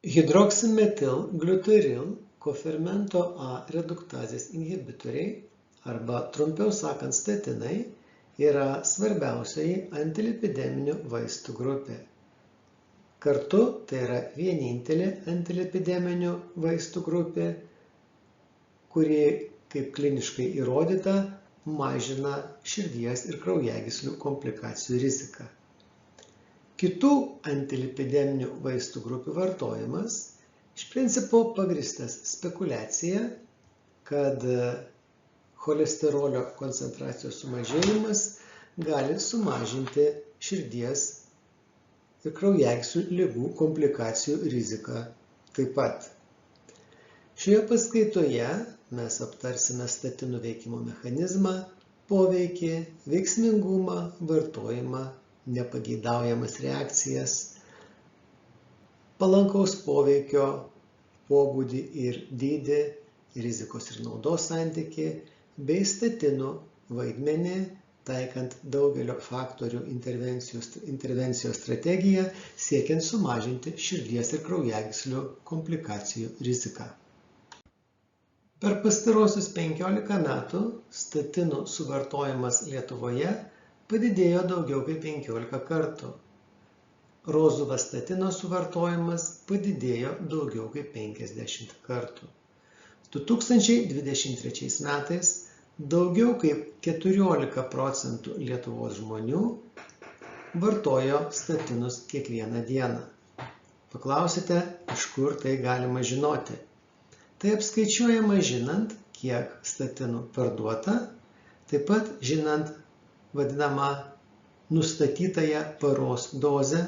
Hidroksimetilgliutaril kofermento A reduktazės inhibitoriai, arba trumpiau sakant statinai, yra svarbiausioji antilipideminių vaistų grupė. Kartu tai yra vienintelė antilipideminių vaistų grupė, kuri, kaip kliniškai įrodyta, mažina širdies ir kraujagyslių komplikacijų riziką. Kitų antilipideminių vaistų grupių vartojimas iš principo pagrįstas spekuliacija, kad cholesterolio koncentracijos sumažėjimas gali sumažinti širdies ir kraujagyslių ligų komplikacijų riziką taip pat. Šioje paskaitoje mes aptarsime statinų veikimo mechanizmą, poveikį, veiksmingumą, vartojimą, nepageidaujamas reakcijas, palankaus poveikio pobūdį ir dydį, rizikos ir naudos santykį, bei statinų vaidmenį, taikant daugelio faktorių intervencijos strategiją, siekiant sumažinti širdies ir kraujagyslių komplikacijų riziką. Per pastaruosius 15 metų statinų suvartojimas Lietuvoje padidėjo daugiau kaip 15 kartų. Rozuvastatino suvartojimas padidėjo daugiau kaip 50 kartų. 2023 metais daugiau kaip 14% Lietuvos žmonių vartojo statinus kiekvieną dieną. Paklausite, iš kur tai galima žinoti? Tai apskaičiuojama žinant, kiek statinų parduota, taip pat žinant vadinamą nustatytąją paros dozę,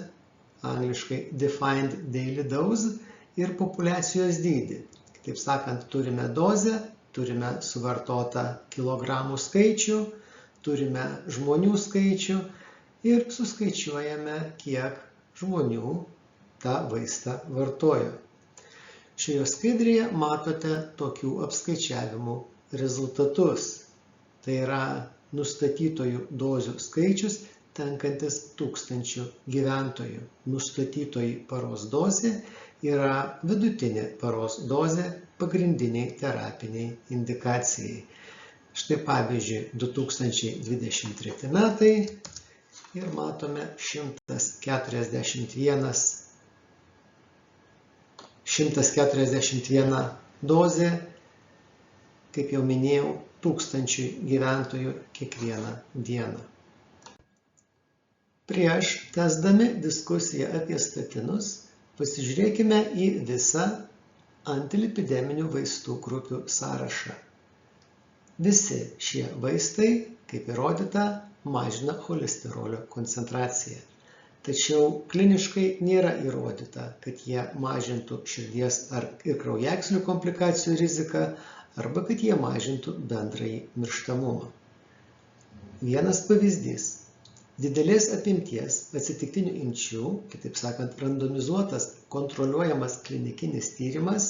angliškai defined daily dose, ir populiacijos dydį. Kitaip sakant, turime dozę, turime suvartotą kilogramų skaičių, turime žmonių skaičių ir suskaičiuojame, kiek žmonių tą vaistą vartojo. Šioje skaidrėje matote tokių apskaičiavimų rezultatus. Tai yra nustatytojų dozių skaičius tenkantis 1000 gyventojų. Nustatytoji paros dozė yra vidutinė paros dozė pagrindiniai terapiniai indikacijai. Štai pavyzdžiui 2023 metai ir matome 141 dozė, kaip jau minėjau, 1000 gyventojų kiekvieną dieną. Prieš tęsdami diskusiją apie statinus, pasižiūrėkime į visą antilipideminių vaistų grupių sąrašą. Visi šie vaistai, kaip įrodyta, mažina cholesterolio koncentraciją. Tačiau kliniškai nėra įrodyta, kad jie mažintų širdies ir kraujagyslių komplikacijų riziką arba kad jie mažintų bendrąjį mirštamumą. Vienas pavyzdys. Didelės apimties atsitiktinių imčių, kitaip sakant, randomizuotas kontroliuojamas klinikinis tyrimas,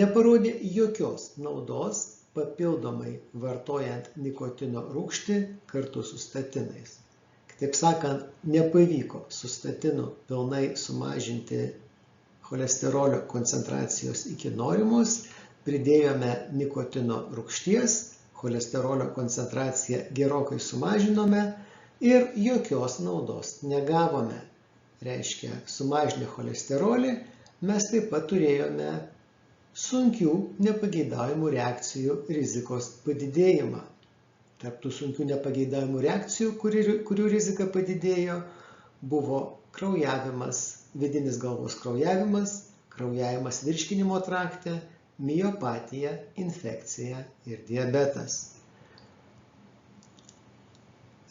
neparodė jokios naudos papildomai vartojant nikotino rūgštį kartu su statinais. Kitaip sakant, nepavyko su statinu pilnai sumažinti cholesterolio koncentracijos iki norimos, pridėjome nikotino rūgšties, cholesterolio koncentraciją gerokai sumažinome ir jokios naudos negavome. Reiškia, sumažinę cholesterolį, mes taip pat turėjome sunkių nepageidaujamų reakcijų rizikos padidėjimą. Tarp tų sunkių nepageidaujamų reakcijų, kurių rizika padidėjo, buvo kraujavimas, vidinis galvos kraujavimas, kraujavimas virškinimo trakte, miopatija, infekcija ir diabetas.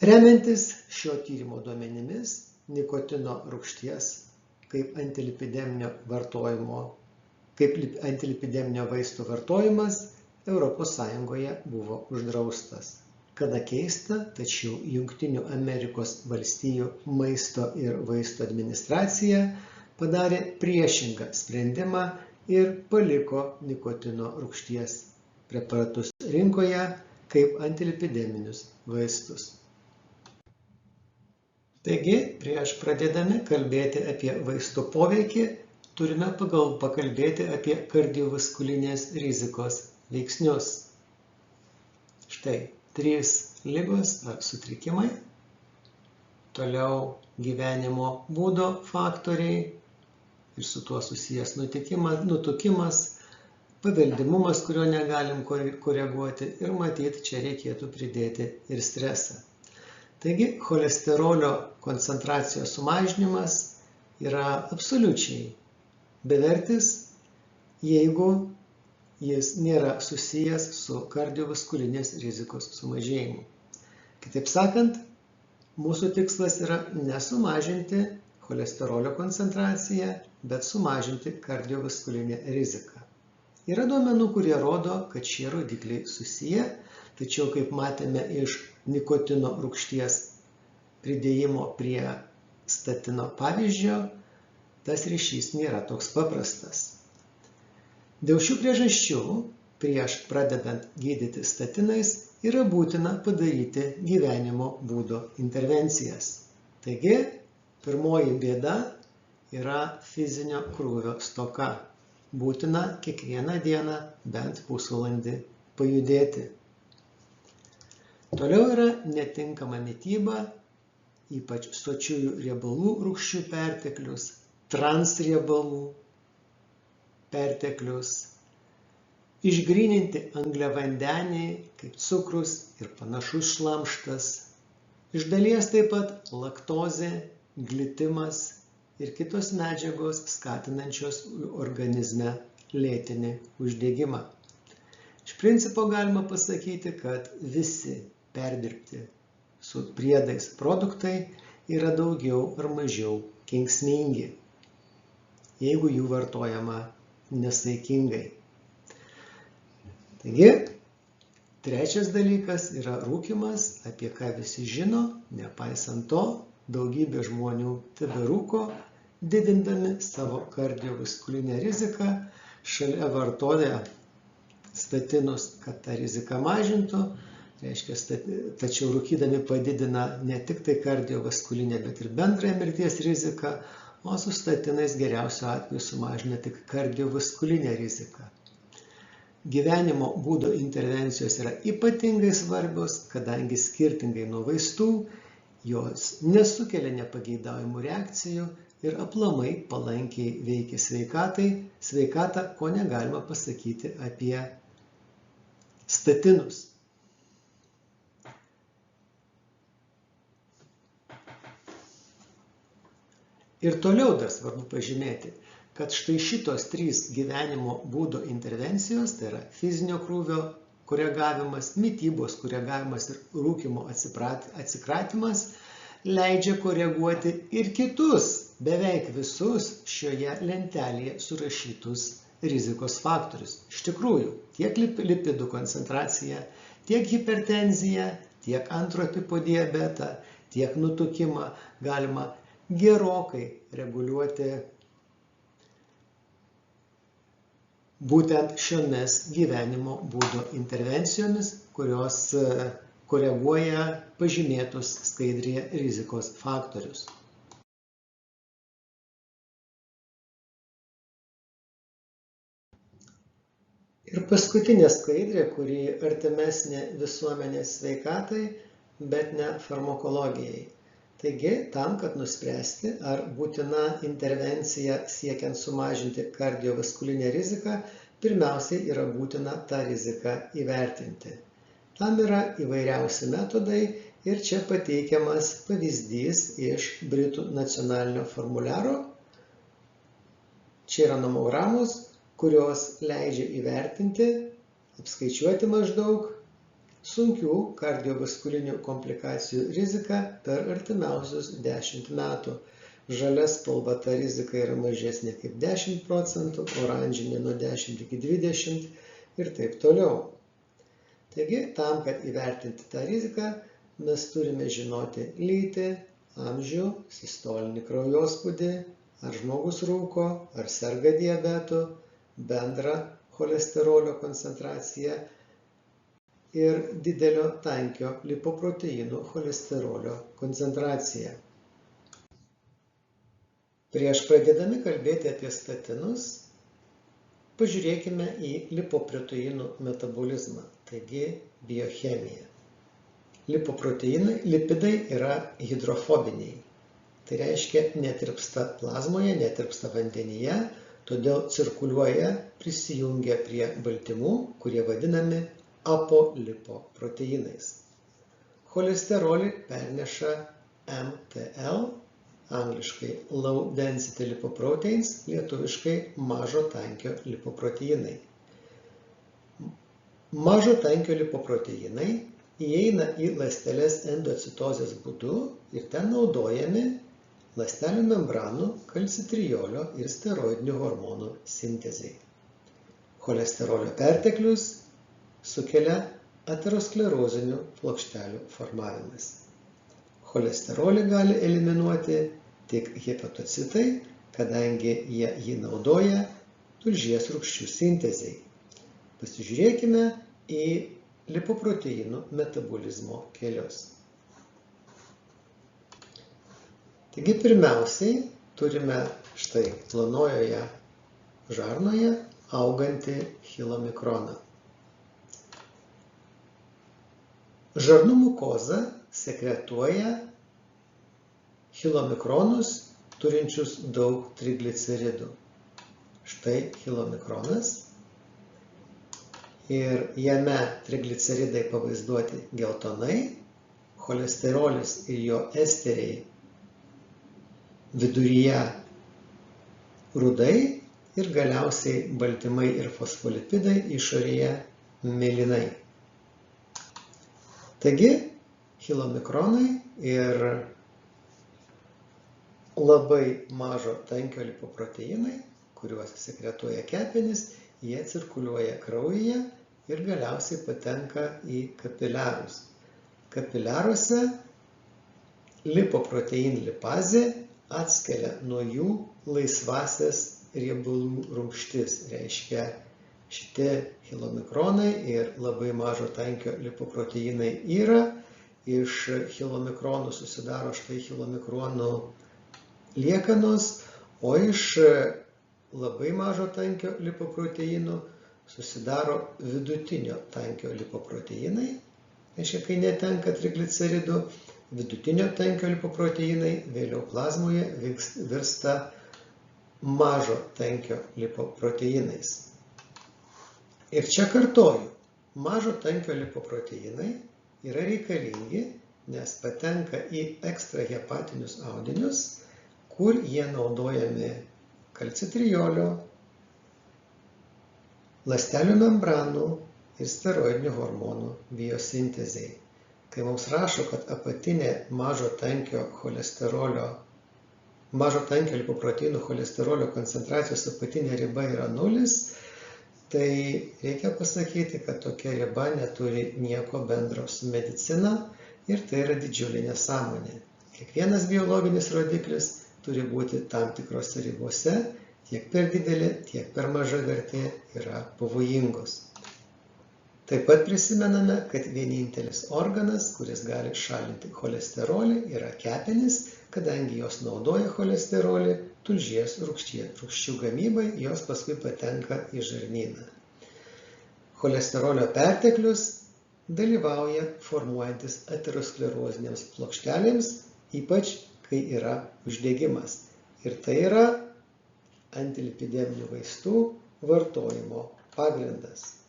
Remiantis šio tyrimo duomenimis, nikotino rūgšties kaip antilipideminio vaisto vartojimas ES buvo uždraustas. Kada keista, tačiau Jungtinių Amerikos valstijų maisto ir vaistų administracija padarė priešingą sprendimą ir paliko nikotino rūgšties preparatus rinkoje kaip antilipideminius vaistus. Taigi, prieš pradėdami kalbėti apie vaistų poveikį, turime pakalbėti apie kardiovaskulinės rizikos veiksnius. Štai 3 ligos ar sutrikimai, toliau gyvenimo būdo faktoriai ir su tuo susijęs nutukimas, paveldimumas, kurio negalim koreguoti ir matyti, čia reikėtų pridėti ir stresą. Taigi, cholesterolio koncentracijos sumažinimas yra absoliučiai bevertis, jeigu jis nėra susijęs su kardiovaskulinės rizikos sumažėjimu. Kitaip sakant, mūsų tikslas yra nesumažinti cholesterolio koncentraciją, bet sumažinti kardiovaskulinę riziką. Yra duomenų, kurie rodo, kad šie rodikliai susiję, tačiau kaip matėme iš nikotino rūgšties pridėjimo prie statino pavyzdžio, tas ryšys nėra toks paprastas. Dėl šių priežasčių, prieš pradedant gydyti statinais, yra būtina padaryti gyvenimo būdo intervencijas. Taigi, pirmoji bėda yra fizinio krūvio stoka. Būtina kiekvieną dieną bent pusvalandį pajudėti. Toliau yra netinkama mityba, ypač sočiųjų riebalų rūgščių perteklius, transriebalų perteklius, išgryninti angliavandeniai kaip cukrus ir panašus šlamštas, iš dalies taip pat laktozė, glitimas ir kitos medžiagos skatinančios organizme lėtinį uždegimą. Iš principo galima pasakyti, kad visi perdirbti su priedais produktai yra daugiau ar mažiau kenksmingi, jeigu jų vartojama nesaikingai. Taigi, trečias dalykas yra rūkymas, apie ką visi žino, nepaisant to, daugybė žmonių teberūko, didindami savo kardiovaskulinę riziką, šalia vartoja statinus, kad tą riziką mažintų, reiškia, tačiau rūkydami padidina ne tik tai kardiovaskulinę, bet ir bendrąją mirties riziką, o su statinais geriausiu atveju sumažina tik kardiovaskulinę riziką. Gyvenimo būdo intervencijos yra ypatingai svarbios, kadangi skirtingai nuo vaistų, jos nesukelia nepageidaujamų reakcijų ir aplamai palankiai veikia sveikatą, ko negalima pasakyti apie statinus. Ir toliau dar svarbu pažymėti, kad štai šitos 3 gyvenimo būdo intervencijos, tai yra fizinio krūvio koregavimas, mitybos koregavimas ir rūkymo atsikratymas, leidžia koreguoti ir kitus, beveik visus šioje lentelėje surašytus rizikos faktorius. Iš tikrųjų, tiek lipidų koncentracija, tiek hipertenzija, tiek antro tipo diabetą, tiek nutukimą galima gerokai reguliuoti būtent šiomis gyvenimo būdo intervencijomis, kurios koreguoja pažymėtus skaidrėje rizikos faktorius. Ir paskutinė skaidrė, kuri artimesnė visuomenės sveikatai, bet ne farmakologijai. Taigi, tam, kad nuspręsti, ar būtina intervencija siekiant sumažinti kardiovaskulinę riziką, pirmiausiai yra būtina tą riziką įvertinti. Tam yra įvairiausi metodai ir čia pateikiamas pavyzdys iš Britų nacionalinio formuliaro. Čia yra nomogramos, kurios leidžia įvertinti, apskaičiuoti maždaug sunkių kardiovaskulinių komplikacijų riziką per artimiausius 10 metų. Žalia spalva ta rizika yra mažesnė kaip 10%, oranžinė nuo 10 iki 20 ir taip toliau. Taigi, tam, kad įvertinti tą riziką, mes turime žinoti lytį, amžių, sistolinį kraujospūdį, ar žmogus rūko, ar serga diabetu, bendrą cholesterolio koncentraciją ir didelio tankio lipoproteinų cholesterolio koncentraciją. Prieš pradėdami kalbėti apie statinus, pažiūrėkime į lipoproteinų metabolizmą, taigi biochemiją. Lipidai yra hidrofobiniai. Tai reiškia, netirpsta plazmoje, netirpsta vandenyje, todėl cirkuliuoja prisijungę prie baltymų, kurie vadinami apolipoproteinais. Cholesterolį perneša MTL, angliškai Low Density Lipoproteins, lietuviškai mažo tankio lipoproteinai. Mažo tankio lipoproteinai įeina į ląsteles endocitozės būdu ir ten naudojami ląstelių membranų, kalcitrijolio ir steroidinių hormonų sintezei. Cholesterolio perteklius sukelia aterosklerozinių plokštelių formavimas. Cholesterolį gali eliminuoti tik hepatocitai, kadangi jie jį naudoja tulžies rūgščių sintezei. Pasižiūrėkime į lipoproteinų metabolizmo kelius. Taigi pirmiausiai turime štai plonojoje žarnoje augantį chilomikroną. Žarnų mukoza sekretuoja chilomikronus turinčius daug trigliceridų. Štai chilomikronas ir jame trigliceridai pavaizduoti geltonai, cholesterolis ir jo esteriai viduryje rudai ir galiausiai baltymai ir fosfolipidai išorėje mėlynai. Taigi, chilomikronai ir labai mažo tankio lipoproteinai, kuriuos sekretuoja kepenys, jie cirkuliuoja kraujyje ir galiausiai patenka į kapiliarus. Kapiliaruose lipoprotein lipazė atskiria nuo jų laisvasias riebalų rūgštis. Reiškia, šitie chilomikronai ir labai mažo tankio lipoproteinai yra. Iš chilomikronų susidaro štai chilomikronų liekanos, o iš labai mažo tankio lipoproteinų susidaro vidutinio tankio lipoproteinai. Reiškia, kai netenka trigliceridų, vidutinio tankio lipoproteinai vėliau plazmoje virsta mažo tankio lipoproteinais. Ir čia kartoju, mažo tankio lipoproteinai yra reikalingi, nes patenka į ekstrahepatinius audinius, kur jie naudojami kalcitrijolio, ląstelių membranų ir steroidinių hormonų biosintezei. Kai mums rašo, kad apatinė mažo tankio lipoproteinų cholesterolio koncentracijos apatinė riba yra 0, tai reikia pasakyti, kad tokia riba neturi nieko bendro su medicina ir tai yra didžiulė nesąmonė. Kiekvienas biologinis rodiklis turi būti tam tikrose ribose, tiek per didelė, tiek per maža vertė yra pavojingos. Taip pat prisimename, kad vienintelis organas, kuris gali šalinti cholesterolį, yra kepenys, kadangi jos naudoja cholesterolį tulžies rūgščių gamybai, jos paskui patenka į žarnyną. Cholesterolio perteklius dalyvauja formuojantis aterosklerozinėms plokštelėms, ypač kai yra uždegimas. Ir tai yra antilipideminių vaistų vartojimo pagrindas.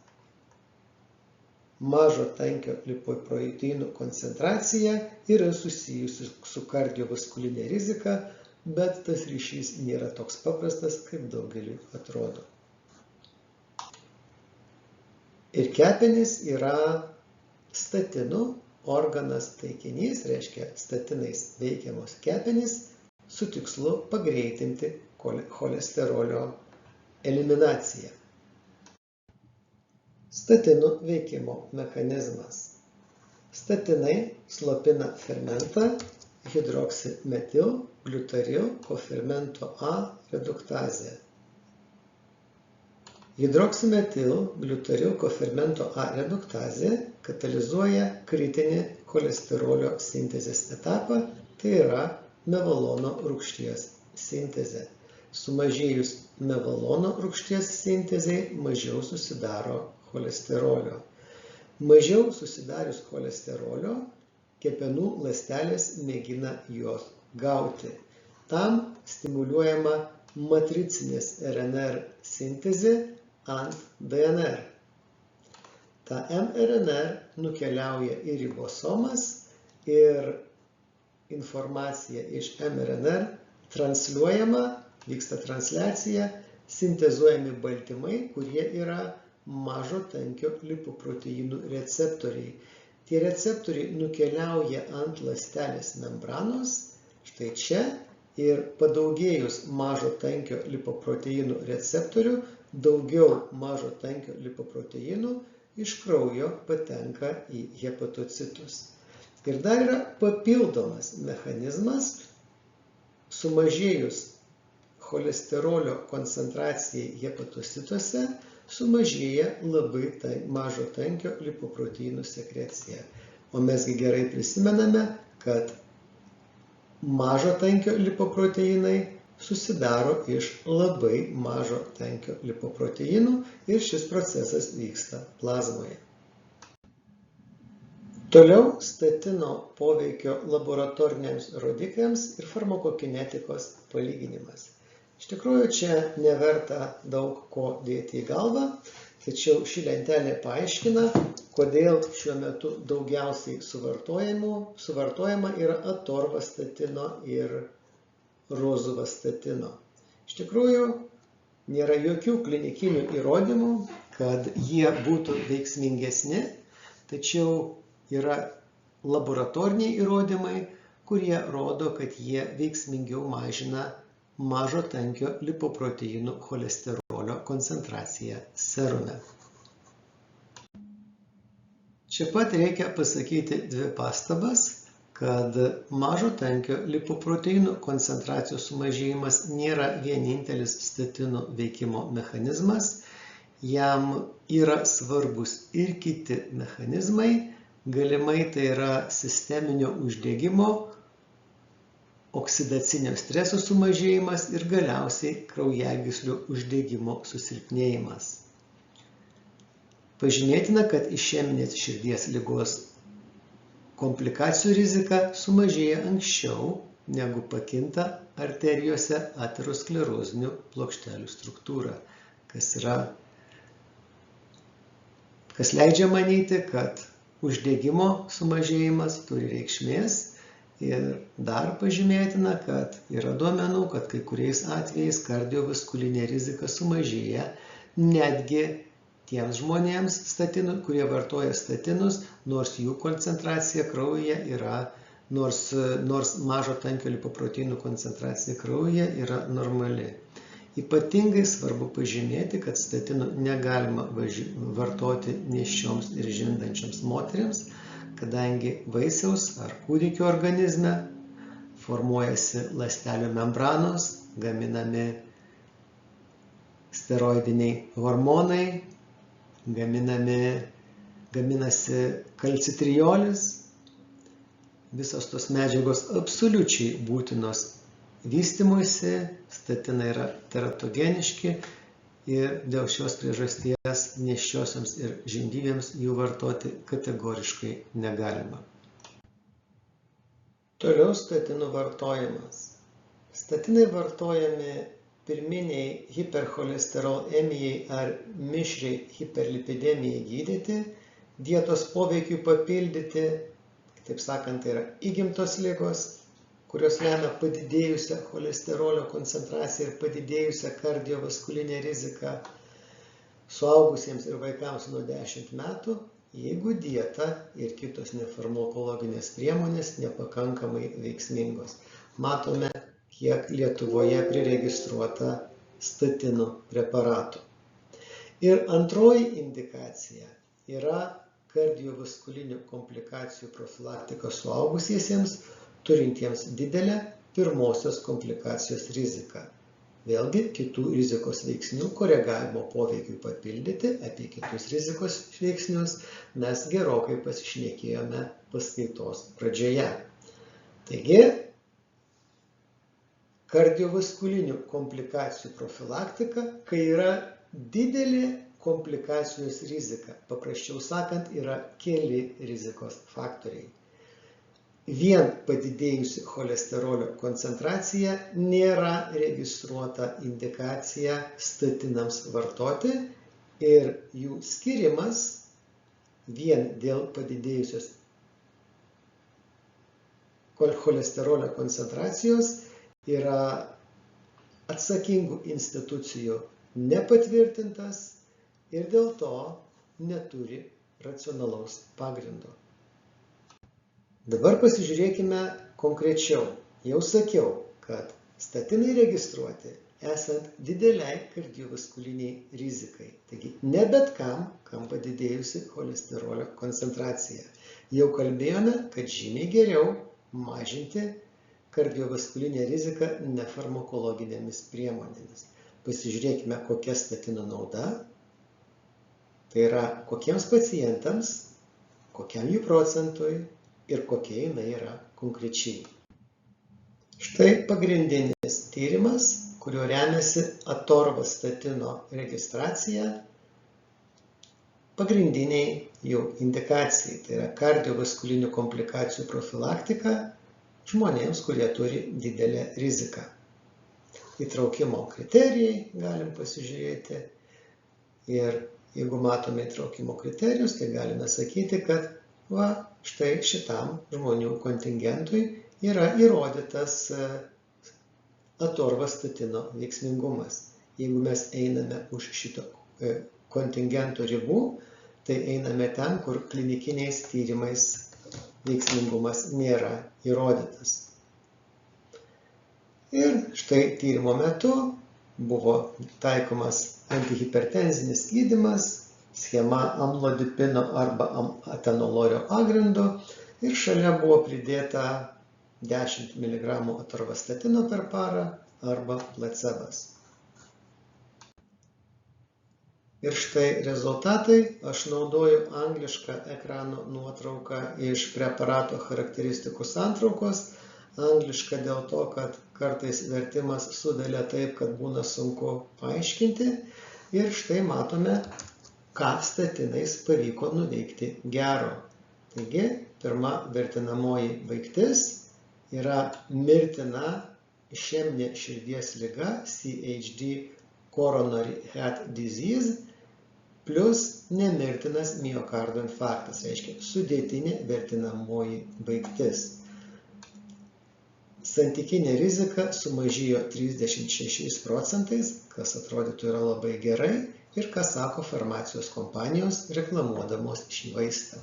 Mažo tankio lipoproteinų koncentracija yra susijusi su kardiovaskulinė rizika, bet tas ryšys nėra toks paprastas, kaip daugeliui atrodo. Ir kepenys yra statinų organas taikinys, reiškia statinais veikiamos kepenys, su tikslu pagreitinti cholesterolio eliminaciją. Statinų veikimo mechanizmas. Statinai slopina fermentą hidroksimetilgliutaril kofermento A reduktazę. Hidroksimetilgliutaril kofermento A reduktazė katalizuoja kritinį cholesterolio sintezės etapą, tai yra mevalonų rūgšties sintezę. Sumažėjus mevalonų rūgšties sintezei mažiau susidaro cholesterolio. Mažiau susidarius cholesterolio, kepenų ląstelės mėgina jos gauti. Tam stimuliuojama matricinės RNR sintezė ant DNR. Ta mRNR nukeliauja į ribosomas ir informacija iš mRNR transliuojama, vyksta transliacija, sintezuojami baltymai, kurie yra mažo tankio lipoproteinų receptoriai. Tie receptoriai nukeliauja ant ląstelės membranos, štai čia, ir padaugėjus mažo tankio lipoproteinų receptorių, daugiau mažo tankio lipoproteinų iš kraujo patenka į hepatocitus. Ir dar yra papildomas mechanizmas, sumažėjus cholesterolio koncentracijai hepatocituose, sumažėja labai mažo tankio lipoproteinų sekrecija. O mesgi gerai prisimename, kad mažo tankio lipoproteinai susidaro iš labai mažo tankio lipoproteinų ir šis procesas vyksta plazmoje. Toliau statino poveikio laboratoriniams rodikliams ir farmakokinetikos palyginimas. Iš tikrųjų, čia neverta daug ko dėti į galvą, tačiau ši lentelė paaiškina, kodėl šiuo metu daugiausiai suvartojama yra atorvastatino ir rozuvastatino. Iš tikrųjų, nėra jokių klinikinių įrodymų, kad jie būtų veiksmingesni, tačiau yra laboratoriniai įrodymai, kurie rodo, kad jie veiksmingiau mažina mažo tankio lipoproteinų cholesterolio koncentraciją serume. Čia pat reikia pasakyti dvi pastabas, kad mažo tankio lipoproteinų koncentracijos sumažėjimas nėra vienintelis statino veikimo mechanizmas, jam yra svarbus ir kiti mechanizmai. Galimai tai yra sisteminio uždegimo, oksidacinio streso sumažėjimas ir galiausiai kraujagyslių uždegimo susilpnėjimas. Pažymėtina, kad išeminės širdies ligos komplikacijų rizika sumažėja anksčiau, negu pakinta arterijose aterosklerozinių plokštelių struktūra, kas leidžia manyti, kad uždegimo sumažėjimas turi reikšmės ir dar pažymėtina, kad yra duomenų, kad kai kuriais atvejais kardiovaskulinė rizika sumažėja netgi tiems žmonėms, kurie vartoja statinus, nors jų koncentracija kraujyje yra, nors mažo tankio lipoproteinų koncentracija kraujyje yra normali. Ypatingai svarbu pažymėti, kad statinų negalima vartoti nėščioms ir žindančioms moteriams, kadangi vaisiaus ar kūdikio organizme formuojasi ląstelių membranos, gaminami steroidiniai hormonai, gaminasi kalcitriolis, visos tos medžiagos absoliučiai būtinos vystymuisi, statinai yra teratogeniški ir dėl šios priežasties nėščiosioms ir žindyvėms jų vartoti kategoriškai negalima. Toliau statinų vartojimas. Statinai vartojami pirminiai hipercholesterolemijai ar mišriai hiperlipidemijai gydyti, dietos poveikiui papildyti, kitaip sakant, tai yra įgimtos ligos, kurios lemia padidėjusią cholesterolio koncentraciją ir padidėjusią kardiovaskulinę riziką suaugusiems ir vaikams nuo 10 metų, jeigu dieta ir kitos nefarmakologinės priemonės nepakankamai veiksmingos. Matome, kiek Lietuvoje priregistruota statinų preparatų. Ir antroji indikacija yra kardiovaskulinių komplikacijų profilaktika suaugusiesiems, turintiems didelę pirmosios komplikacijos riziką. Vėlgi, kitų rizikos veiksnių koregavimo poveikiui papildyti, apie kitus rizikos veiksnius mes gerokai pasišnekėjome paskaitos pradžioje. Taigi, Kardiovaskulinių komplikacijų profilaktika, kai yra didelė komplikacijos rizika. Paprasčiau sakant, yra keli rizikos faktoriai. Vien padidėjusi cholesterolio koncentracija nėra registruota indikacija statinams vartoti ir jų skirimas vien dėl padidėjusios cholesterolio koncentracijos yra atsakingų institucijų nepatvirtintas ir dėl to neturi racionalaus pagrindo. Dabar pasižiūrėkime konkrečiau. Jau sakiau, kad statinai registruoti esant dideliai kardiovaskuliniai rizikai. Taigi ne bet kam padidėjusi cholesterolio koncentracija. Jau kalbėjome, kad žymiai geriau mažinti kardiovaskulinę riziką nefarmakologinėmis priemonėmis. Pasižiūrėkime, kokia statino nauda. Tai yra, kokiems pacientams, kokiam jų procentui ir kokia jinai yra konkrečiai. Štai pagrindinis tyrimas, kuriuo remiasi atorvastatino registracija pagrindiniai jų indikacijai. Tai yra kardiovaskulinių komplikacijų profilaktika žmonėms, kurie turi didelę riziką. Įtraukimo kriterijai galim pasižiūrėti ir jeigu matome įtraukimo kriterijus, tai galime sakyti, kad štai šitam žmonių kontingentui yra įrodytas atorvastatino veiksmingumas. Jeigu mes einame už šito kontingento ribų, tai einame ten, kur klinikiniais tyrimais veiksmingumas nėra įrodytas. Ir štai tyrimo metu buvo taikomas antihipertenzinis gydymas, schema amlodipino arba atenolorio pagrindu ir šalia buvo pridėta 10 mg atorvastatino per parą arba placebas. Ir štai rezultatai. Aš naudoju anglišką ekrano nuotrauką iš preparato charakteristikų santraukos. Angliška dėl to, kad kartais vertimas sudalia taip, kad būna sunku paaiškinti. Ir štai matome, ką statinais pavyko nuveikti gero. Taigi, pirma vertinamoji baigtis yra mirtina išeminė širdies liga, CHD coronary heart disease, plus nemirtinas miokardo infarktas, reiškia sudėtinė vertinamoji baigtis. Santykinė rizika sumažėjo 36%, kas atrodytų yra labai gerai ir ką sako farmacijos kompanijos reklamuodamos šį vaistą.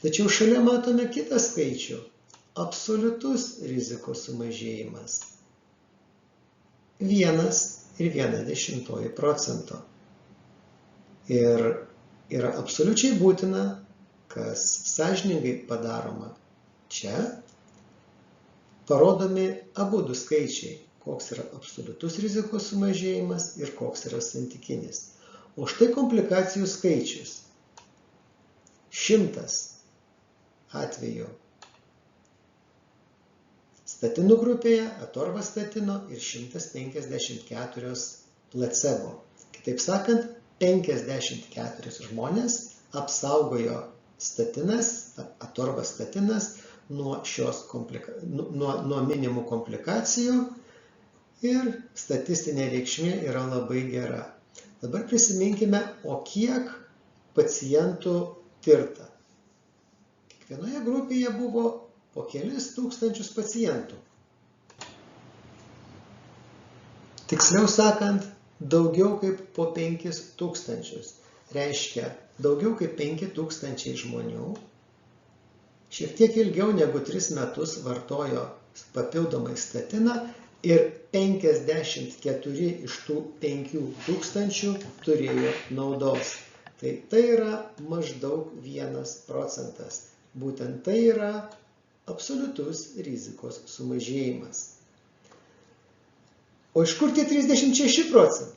Tačiau šalia matome kitą skaičių – absoliutus rizikos sumažėjimas. 1,1%. Ir yra absoliučiai būtina, kas sąžiningai padaroma čia, parodomi abudu skaičiai, koks yra absoliutus rizikos sumažėjimas ir koks yra santykinis. O štai komplikacijų skaičius. 100 atvejų statinų grupėje, atorvastatino ir 154 placebo. Kitaip sakant, 54 žmonės apsaugojo statinas, atorvastatinas nuo minimų komplikacijų ir statistinė reikšmė yra labai gera. Dabar prisiminkime, o kiek pacientų tirta. Kiekvienoje grupėje buvo po kelis tūkstančius pacientų. Tiksliau sakant, daugiau kaip po 5000. Reiškia, daugiau kaip 5000 žmonių šiek tiek ilgiau negu 3 metus vartojo papildomai statiną ir 54 iš tų 5000 turėjo naudos. Tai yra maždaug 1%. Būtent tai yra absoliutus rizikos sumažėjimas. O iš kur tie 36%?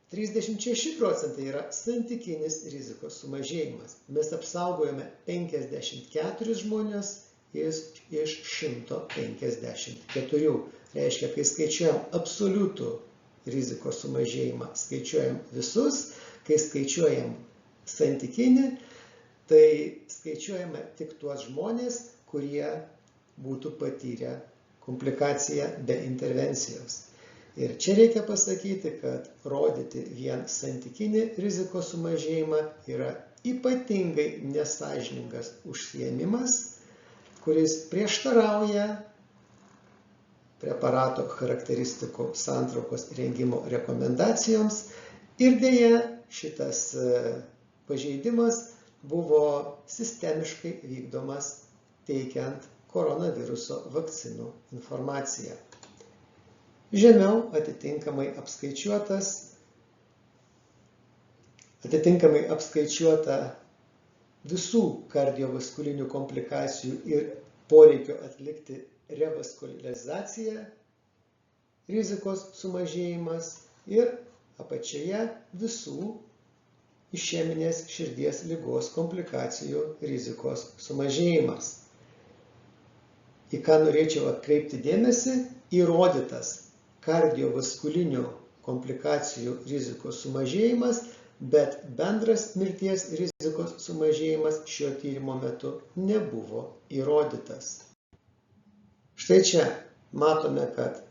36% yra santykinis rizikos sumažėjimas. Mes apsaugojame 54 žmonės iš 154. Reiškia, kai skaičiuojam absoliutų rizikos sumažėjimą, skaičiuojam visus, kai skaičiuojam santykinį, tai skaičiuojame tik tuos žmonės, kurie būtų patyrę komplikaciją be intervencijos. Ir čia reikia pasakyti, kad rodyti vien santykinį rizikos sumažėjimą yra ypatingai nesąžiningas užsiėmimas, kuris prieštarauja preparato charakteristikų santraukos rengimo rekomendacijoms ir deja šitas pažeidimas buvo sistemiškai vykdomas teikiant koronaviruso vakcinų informaciją. Žemiau atitinkamai apskaičiuota visų kardiovaskulinių komplikacijų ir poreikio atlikti revaskuliarizaciją, rizikos sumažėjimas ir apačioje visų išeminės širdies ligos komplikacijų rizikos sumažėjimas. Į ką norėčiau atkreipti dėmesį, įrodytas kardiovaskulinių komplikacijų rizikos sumažėjimas, bet bendras mirties rizikos sumažėjimas šio tyrimo metu nebuvo įrodytas. Štai čia matome, kad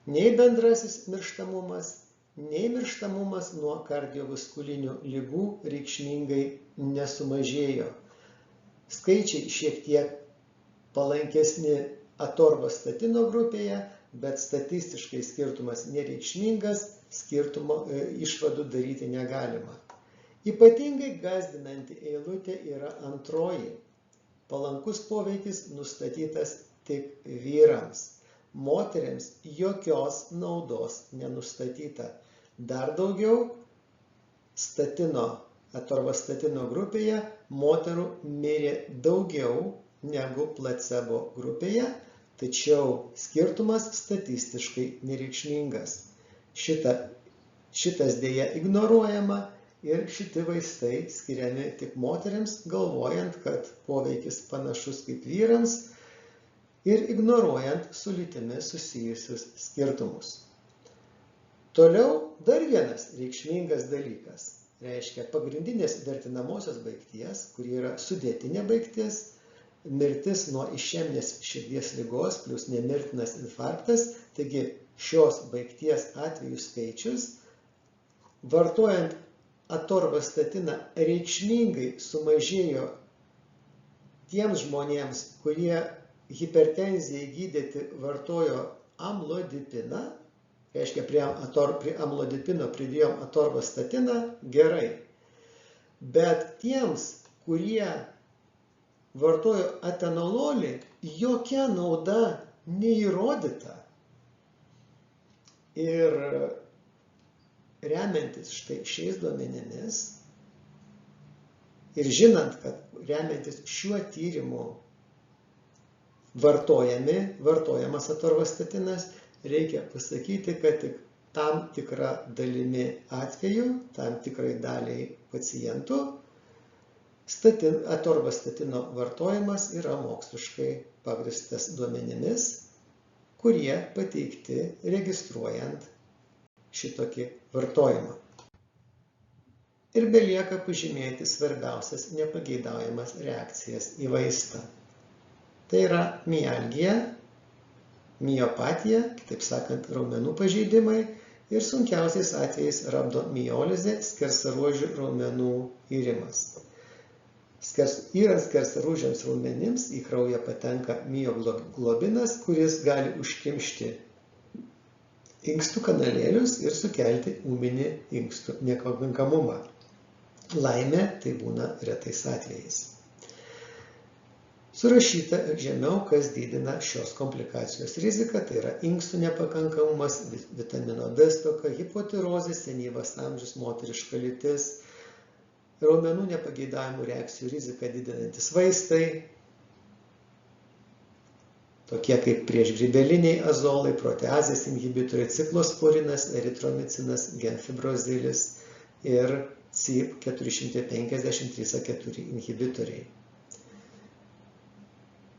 nei bendrasis mirštamumas, nei mirštamumas nuo kardiovaskulinių ligų reikšmingai nesumažėjo. Skaičiai šiek tiek palankesni atorvastatino grupėje, bet statistiškai skirtumas nereikšmingas, išvadų daryti negalima. Ypatingai gąsdinanti eilutė yra antroji. Palankus poveikis nustatytas tik vyrams. Moterims jokios naudos nenustatyta. Dar daugiau, atorvastatino grupėje moterų mirė daugiau negu placebo grupėje, tačiau skirtumas statistiškai nereikšmingas. Šitas dėja ignoruojama ir šiti vaistai skiriami tik moteriams, galvojant, kad poveikis panašus kaip vyrams ir ignoruojant su lytimi susijusius skirtumus. Toliau dar vienas reikšmingas dalykas. Reiškia pagrindinės vertinamosios baigties, kuri yra sudėtinė baigtis, mirtis nuo išeminės širdies ligos plus nemirtinas infarktas, taigi šios baigties atvejų skaičius, vartojant atorvastatiną reikšmingai sumažėjo tiems žmonėms, kurie hipertenzijai gydyti vartojo amlodipiną, reiškia prie amlodipino pridėjom atorvastatiną, gerai. Bet tiems, kurie vartojo atenololį, jokia nauda neįrodyta. Ir remiantis štai šiais duomenimis ir žinant, kad remiantis šiuo tyrimu vartojamas atorvastatinas, reikia pasakyti, kad tik tam tikra dalimi atveju, tam tikrai daliai pacientų, atorvastatino vartojimas yra moksliškai pagrįstas duomenimis, kurie pateikti registruojant šitokį vartojimą. Ir belieka pažymėti svarbiausias nepageidaujamas reakcijas į vaistą. Tai yra mialgija, miopatija, kitaip sakant, raumenų pažeidimai ir sunkiausiais atvejais rabdomiolizė, skersaruožių raumenų irimas. Yrant skersarūžiams raumenims į kraują patenka mioglobinas, kuris gali užkimšti inkstų kanalėlius ir sukelti ūminį inkstų nepakankamumą. Laimė tai būna retais atvejais. Surašyta žemiau, kas didina šios komplikacijos riziką, tai yra inkstų nepakankamumas, vitamino D stoka, hipotirozė, senyvas amžius, moteriška lytis, raumenų nepageidavimų reakcijų riziką didinantis vaistai, tokie kaip priešgrybeliniai azolai, proteazės inhibitoriai, ciklosporinas, eritromicinas, genfibrozilis ir CYP450-3A4 inhibitoriai.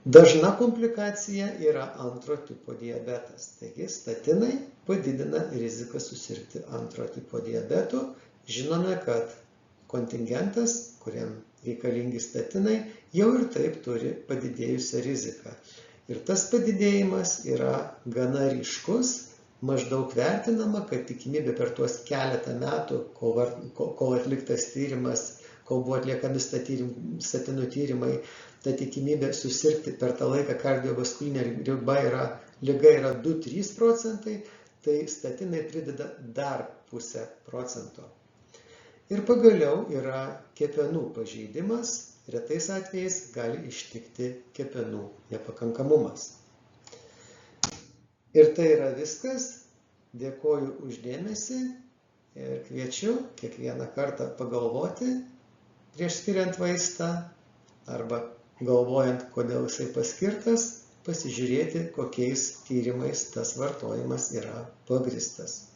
Dažna komplikacija yra antro tipo diabetas. Taigi statinai padidina riziką susirgti antro tipo diabetu. Žinome, kad kontingentas, kuriam reikalingi statinai, jau ir taip turi padidėjusią riziką. Ir tas padidėjimas yra gana ryškus. Maždaug vertinama, kad tikimybė per tuos keletą metų, kol atliktas tyrimas, kol buvo atliekami statinų tyrimai, ta tikimybė susirgti per tą laiką kardiovaskulinė liga yra 2-3 procentai, tai statinai prideda dar 0,5%. Ir pagaliau yra kepenų pažeidimas, retais atvejais gali ištikti kepenų nepakankamumas. Ir tai yra viskas. Dėkoju už dėmesį ir kviečiu kiekvieną kartą pagalvoti prieš skiriant vaistą arba galvojant, kodėl jisai paskirtas, pasižiūrėti, kokiais tyrimais tas vartojimas yra pagrįstas.